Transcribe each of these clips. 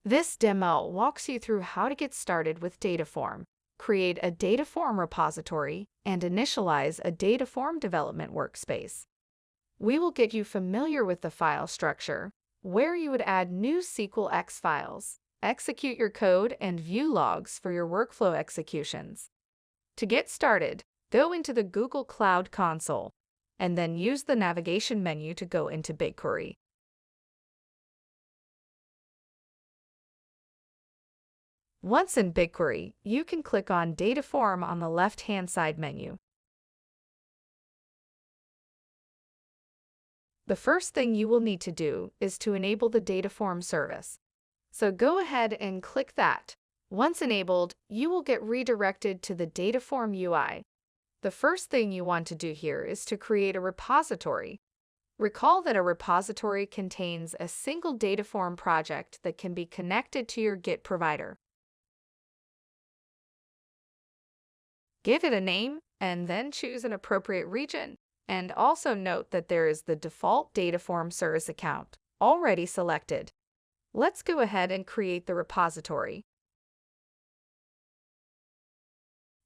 This demo walks you through how to get started with Dataform, create a Dataform repository, and initialize a Dataform development workspace. We will get you familiar with the file structure, where you would add new SQL files, execute your code, and view logs for your workflow executions. To get started, go into the Google Cloud Console, and then use the navigation menu to go into BigQuery. Once in BigQuery, you can click on Dataform on the left-hand side menu. The first thing you will need to do is to enable the Dataform service. So go ahead and click that. Once enabled, you will get redirected to the Dataform UI. The first thing you want to do here is to create a repository. Recall that a repository contains a single Dataform project that can be connected to your Git provider. Give it a name and then choose an appropriate region. And also note that there is the default Dataform service account already selected. Let's go ahead and create the repository.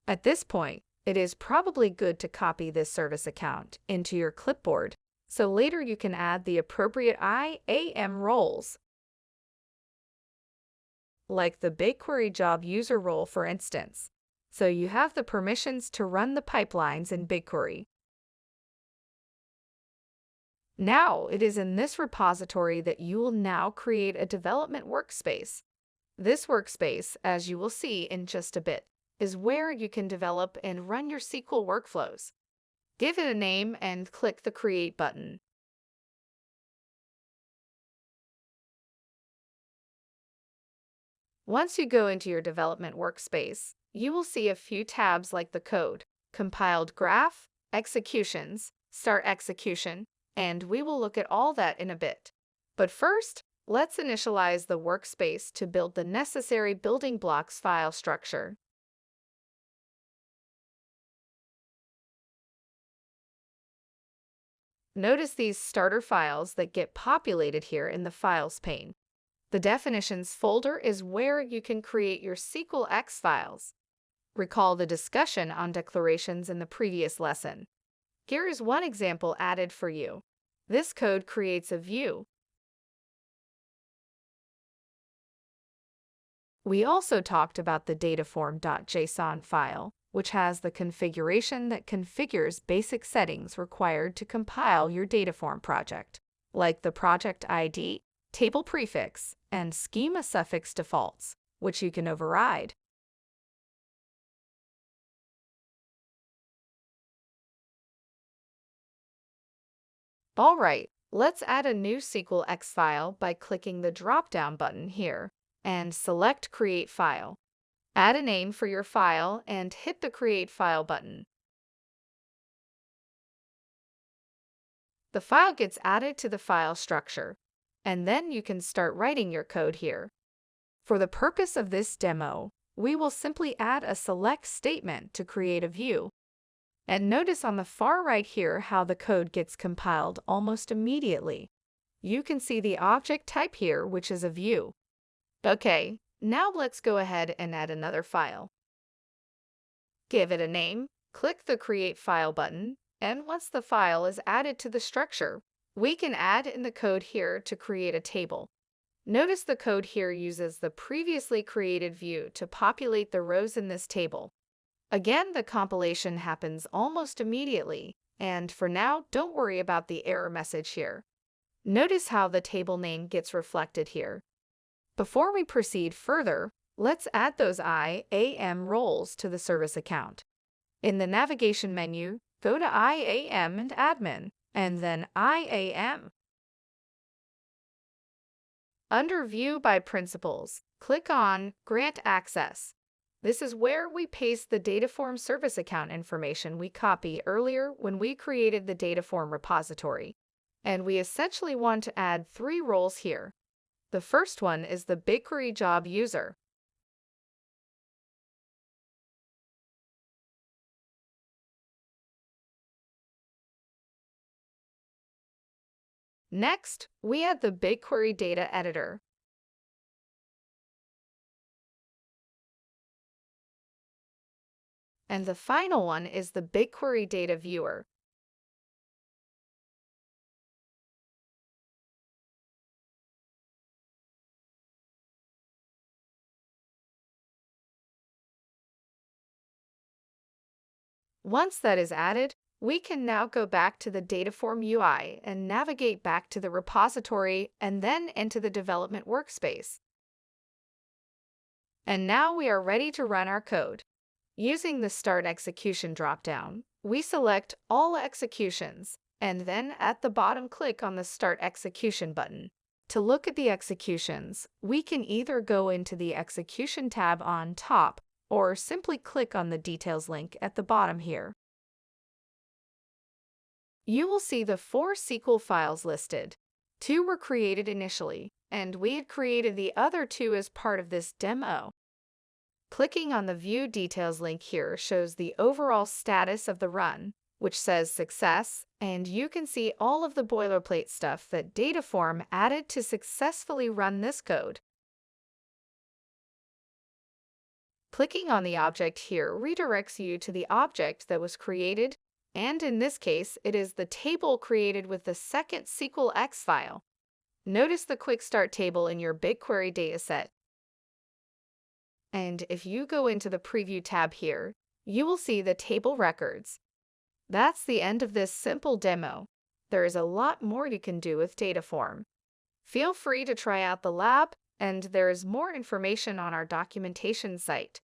At this point, it is probably good to copy this service account into your clipboard, so later you can add the appropriate IAM roles, like the BigQuery job user role, for instance. So you have the permissions to run the pipelines in BigQuery. Now it is in this repository that you will now create a development workspace. This workspace, as you will see in just a bit, is where you can develop and run your SQL workflows. Give it a name and click the Create button. Once you go into your development workspace, you will see a few tabs like the code, compiled graph, executions, start execution, and we will look at all that in a bit. But first, let's initialize the workspace to build the necessary building blocks file structure. Notice these starter files that get populated here in the Files pane. The Definitions folder is where you can create your SQL files. Recall the discussion on declarations in the previous lesson. Here is one example added for you. This code creates a view. We also talked about the dataform.json file, which has the configuration that configures basic settings required to compile your Dataform project, like the project ID, table prefix, and schema suffix defaults, which you can override. All right, let's add a new SQL file by clicking the drop-down button here and select Create File. Add a name for your file and hit the Create File button. The file gets added to the file structure, and then you can start writing your code here. For the purpose of this demo, we will simply add a select statement to create a view. And notice on the far right here how the code gets compiled almost immediately. You can see the object type here, which is a view. Okay, now let's go ahead and add another file. Give it a name, click the Create File button, and once the file is added to the structure, we can add in the code here to create a table. Notice the code here uses the previously created view to populate the rows in this table. Again, the compilation happens almost immediately, and for now, don't worry about the error message here. Notice how the table name gets reflected here. Before we proceed further, let's add those IAM roles to the service account. In the navigation menu, go to IAM and Admin, and then IAM. Under View by Principals, click on Grant Access. This is where we paste the Dataform service account information we copied earlier when we created the Dataform repository. And we essentially want to add 3 roles here. The first one is the BigQuery job user. Next, we add the BigQuery data editor. And the final one is the BigQuery Data Viewer. Once that is added, we can now go back to the Dataform UI and navigate back to the repository and then into the development workspace. And now we are ready to run our code. Using the Start Execution dropdown, we select All Executions, and then at the bottom click on the Start Execution button. To look at the executions, we can either go into the Execution tab on top or simply click on the Details link at the bottom here. You will see the 4 SQL files listed. 2 were created initially, and we had created the other 2 as part of this demo. Clicking on the View Details link here shows the overall status of the run, which says Success, and you can see all of the boilerplate stuff that Dataform added to successfully run this code. Clicking on the object here redirects you to the object that was created, and in this case, it is the table created with the second SQLX file. Notice the Quick Start table in your BigQuery dataset. And if you go into the Preview tab here, you will see the table records. That's the end of this simple demo. There is a lot more you can do with Dataform. Feel free to try out the lab, and there is more information on our documentation site.